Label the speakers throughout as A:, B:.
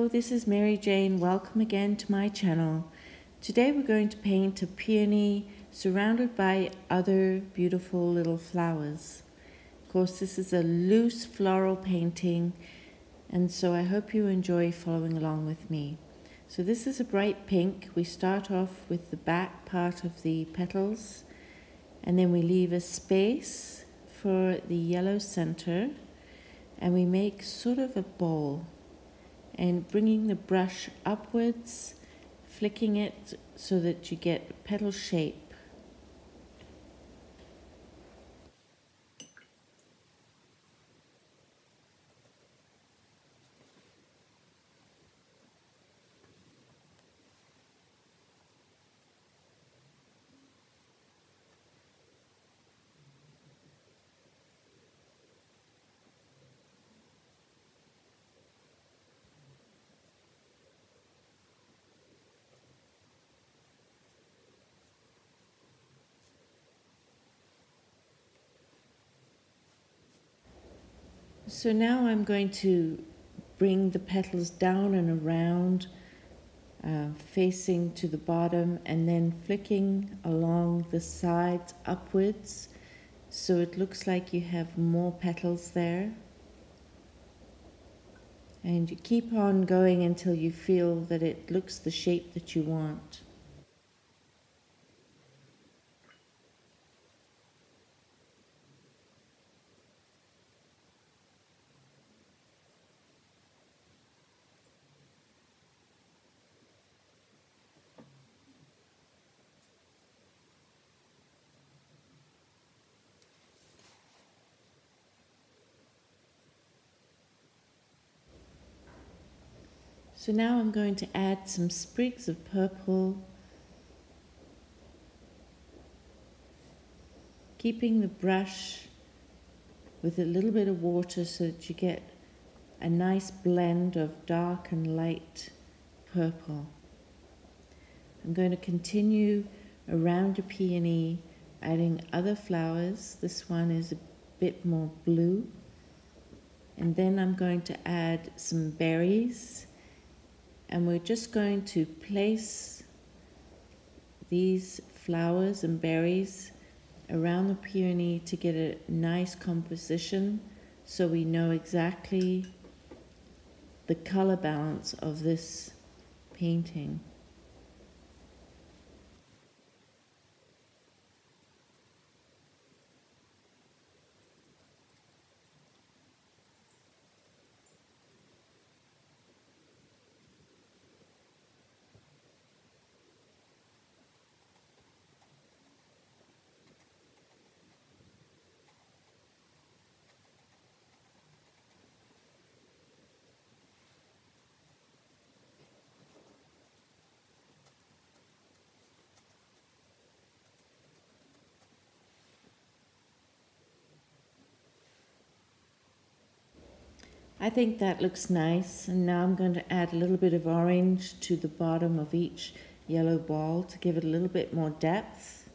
A: Hello, this is Mary Jane. Welcome again to my channel. Today we're going to paint a peony surrounded by other beautiful little flowers. Of course, this is a loose floral painting, and so I hope you enjoy following along with me. So this is a bright pink. We start off with the back part of the petals, and then we leave a space for the yellow center, and we make sort of a ball. And bringing the brush upwards, flicking it so that you get petal shape. So now I'm going to bring the petals down and around, facing to the bottom, and then flicking along the sides upwards, so it looks like you have more petals there. And you keep on going until you feel that it looks the shape that you want. So now I'm going to add some sprigs of purple, keeping the brush with a little bit of water so that you get a nice blend of dark and light purple. I'm going to continue around the peony, adding other flowers. This one is a bit more blue. And then I'm going to add some berries. And we're just going to place these flowers and berries around the peony to get a nice composition, so we know exactly the color balance of this painting. I think that looks nice, and now I'm going to add a little bit of orange to the bottom of each yellow ball to give it a little bit more depth.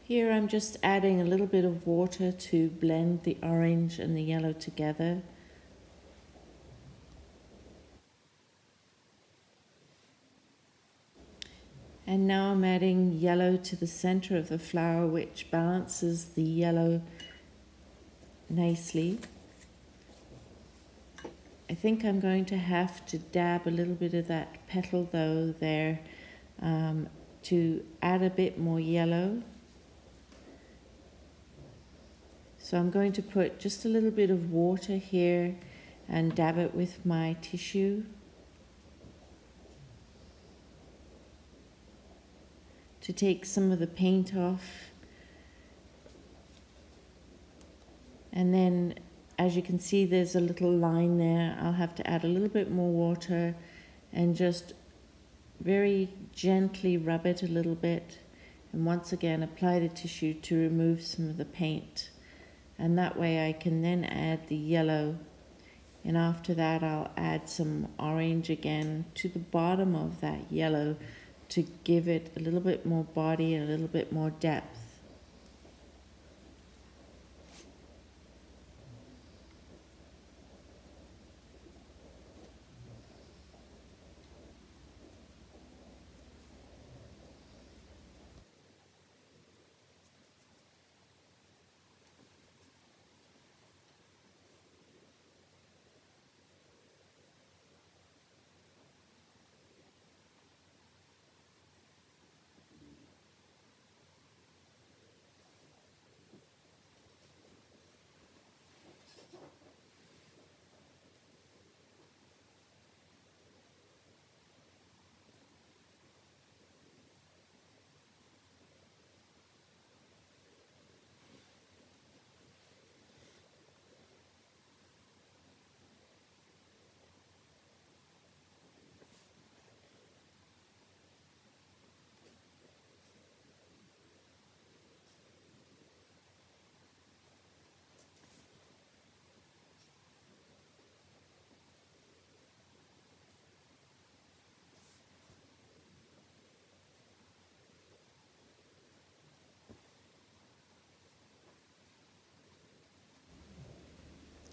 A: Here I'm just adding a little bit of water to blend the orange and the yellow together. And now I'm adding yellow to the center of the flower, which balances the yellow nicely. I think I'm going to have to dab a little bit of that petal though there to add a bit more yellow. So I'm going to put just a little bit of water here and dab it with my tissue to take some of the paint off. And then, as you can see, there's a little line there. I'll have to add a little bit more water and just very gently rub it a little bit, and once again apply the tissue to remove some of the paint. And that way I can then add the yellow, and after that I'll add some orange again to the bottom of that yellow to give it a little bit more body, a little bit more depth.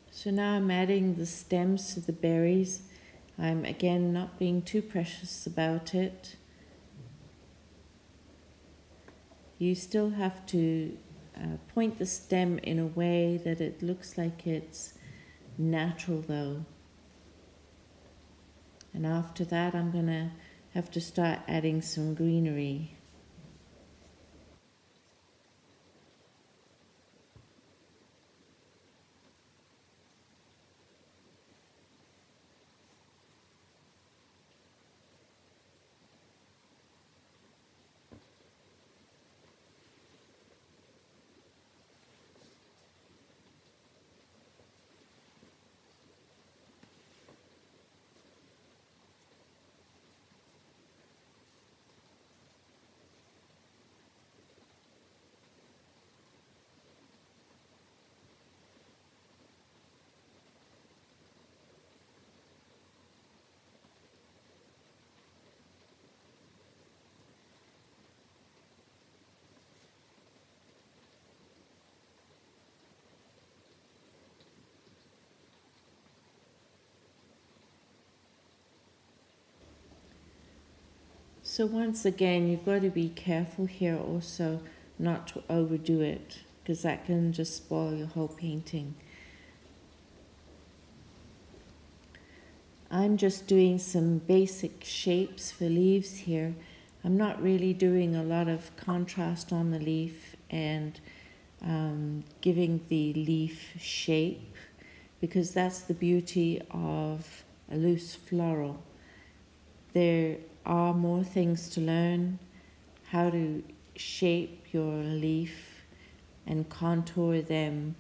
A: So now I'm adding the stems to the berries. I'm again not being too precious about it. You still have to point the stem in a way that it looks like it's natural though. And after that I'm going to have to start adding some greenery. So once again, you've got to be careful here also not to overdo it, because that can just spoil your whole painting. I'm just doing some basic shapes for leaves here. I'm not really doing a lot of contrast on the leaf and giving the leaf shape, because that's the beauty of a loose floral. There are more things to learn, how to shape your leaf and contour them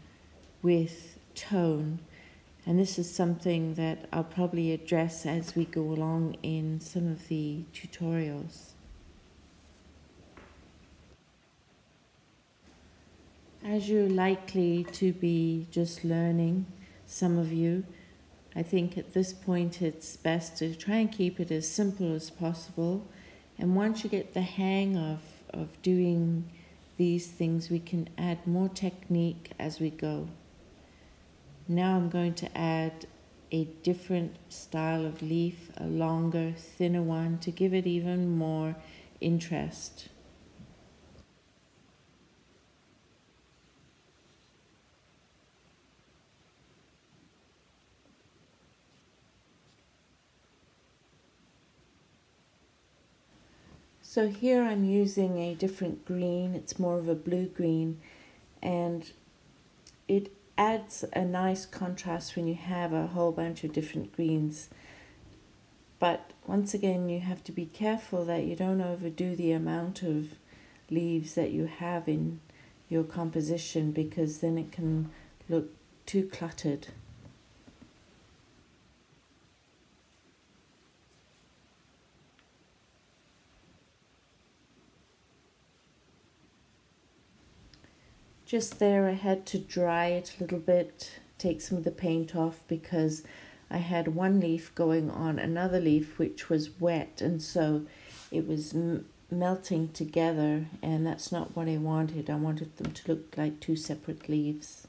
A: with tone. And this is something that I'll probably address as we go along in some of the tutorials. As you're likely to be just learning, some of you, I think at this point it's best to try and keep it as simple as possible. And once you get the hang of doing these things, we can add more technique as we go. Now I'm going to add a different style of leaf, a longer, thinner one, to give it even more interest. So here I'm using a different green, it's more of a blue-green, and it adds a nice contrast when you have a whole bunch of different greens. But once again, you have to be careful that you don't overdo the amount of leaves that you have in your composition, because then it can look too cluttered. Just there I had to dry it a little bit, take some of the paint off, because I had one leaf going on another leaf which was wet, and so it was melting together, and that's not what I wanted. I wanted them to look like two separate leaves.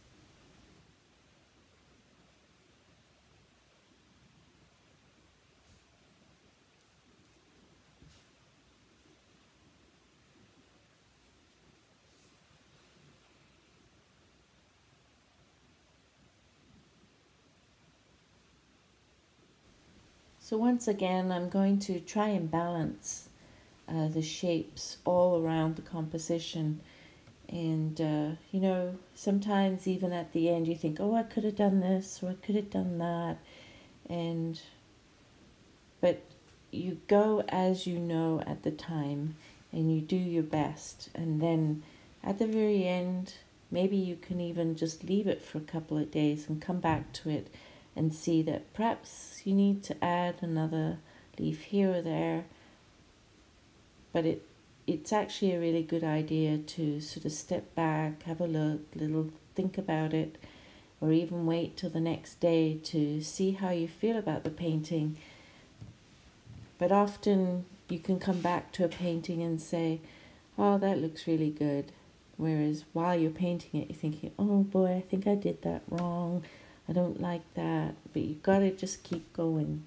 A: So once again, I'm going to try and balance the shapes all around the composition. And, you know, sometimes even at the end you think, oh, I could have done this or I could have done that. But you go as you know at the time, and you do your best. And then at the very end, maybe you can even just leave it for a couple of days and come back to it and see that perhaps you need to add another leaf here or there. But it's actually a really good idea to sort of step back, have a look, think about it, or even wait till the next day to see how you feel about the painting. But often you can come back to a painting and say, oh, that looks really good. Whereas while you're painting it, you're thinking, oh boy, I think I did that wrong. I don't like that. But you've got to just keep going.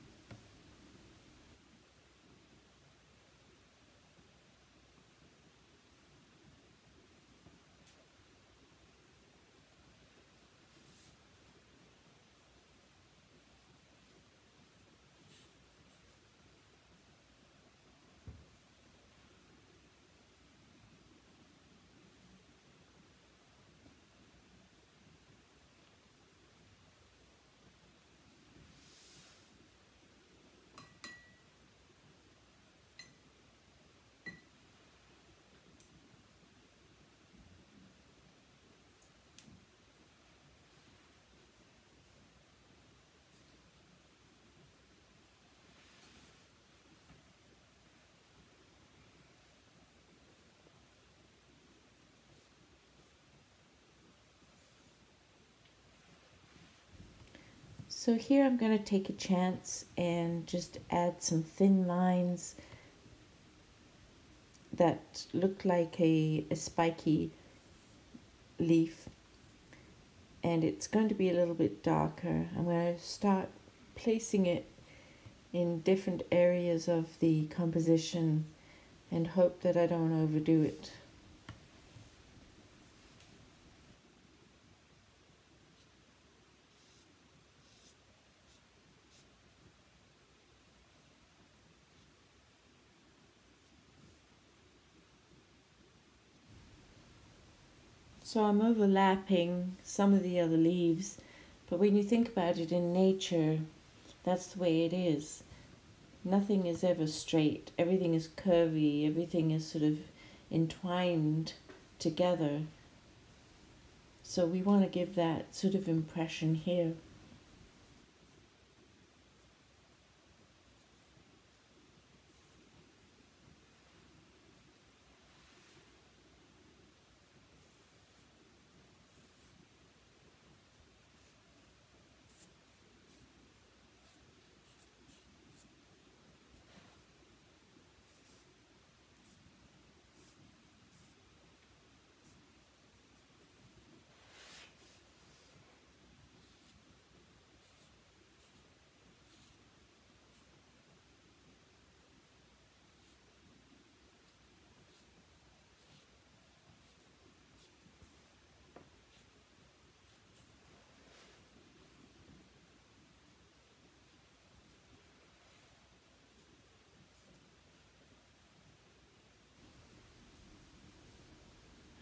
A: So here I'm going to take a chance and just add some thin lines that look like a spiky leaf, and it's going to be a little bit darker. I'm going to start placing it in different areas of the composition and hope that I don't overdo it. So I'm overlapping some of the other leaves, but when you think about it in nature, that's the way it is. Nothing is ever straight. Everything is curvy. Everything is sort of entwined together. So we want to give that sort of impression here.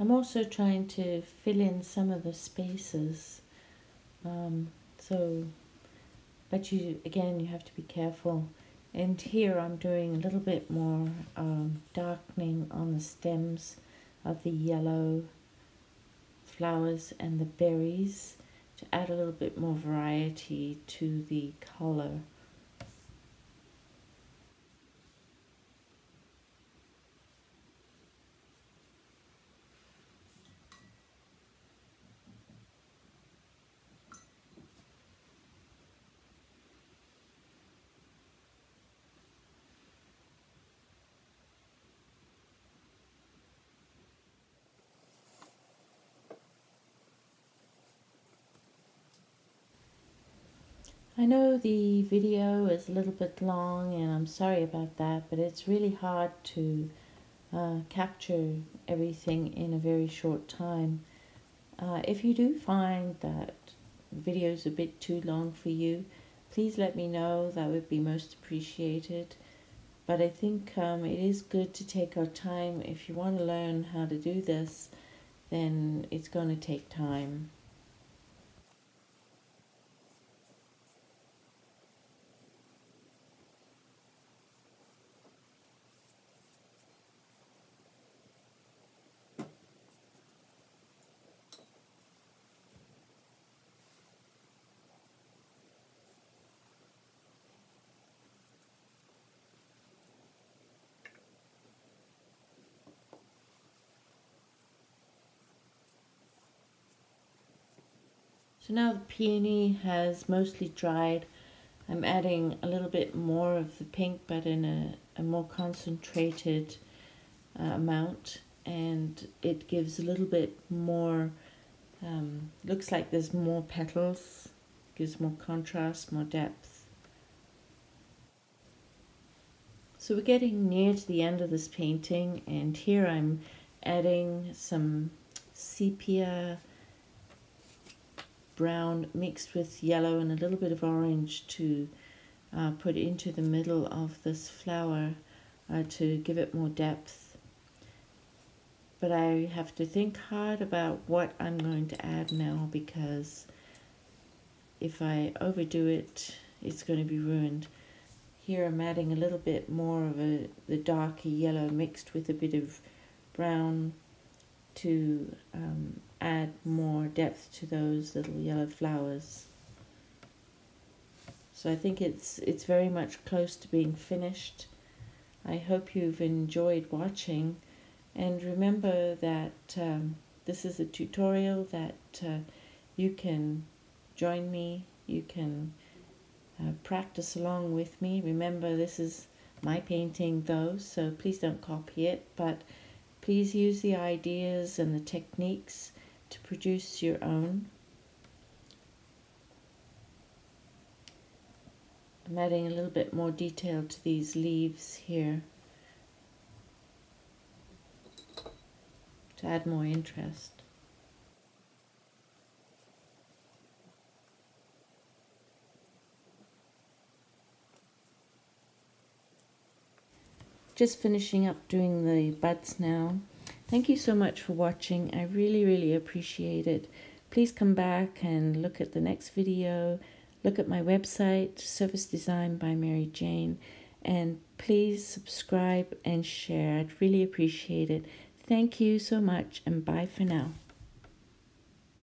A: I'm also trying to fill in some of the spaces. But you have to be careful. And here I'm doing a little bit more darkening on the stems of the yellow flowers and the berries to add a little bit more variety to the color. I know the video is a little bit long and I'm sorry about that, but it's really hard to capture everything in a very short time. If you do find that the video is a bit too long for you, please let me know. That would be most appreciated. But I think it is good to take our time. If you want to learn how to do this, then it's going to take time. So now the peony has mostly dried. I'm adding a little bit more of the pink, but in a more concentrated amount, and it gives a little bit more, looks like there's more petals, gives more contrast, more depth. So we're getting near to the end of this painting, and here I'm adding some sepia brown mixed with yellow and a little bit of orange to put into the middle of this flower to give it more depth. But I have to think hard about what I'm going to add now, because if I overdo it, it's going to be ruined. Here I'm adding a little bit more of the darker yellow mixed with a bit of brown to add more depth to those little yellow flowers. So I think it's very much close to being finished. I hope you've enjoyed watching, and remember that this is a tutorial that you can join me, you can practice along with me. Remember, this is my painting though, so please don't copy it, but please use the ideas and the techniques to produce your own. I'm adding a little bit more detail to these leaves here to add more interest. Just finishing up doing the buds now. Thank you so much for watching. I really appreciate it. Please come back and look at the next video. Look at my website, Surface Design by Mary Jane. And please subscribe and share. I'd really appreciate it. Thank you so much, and bye for now.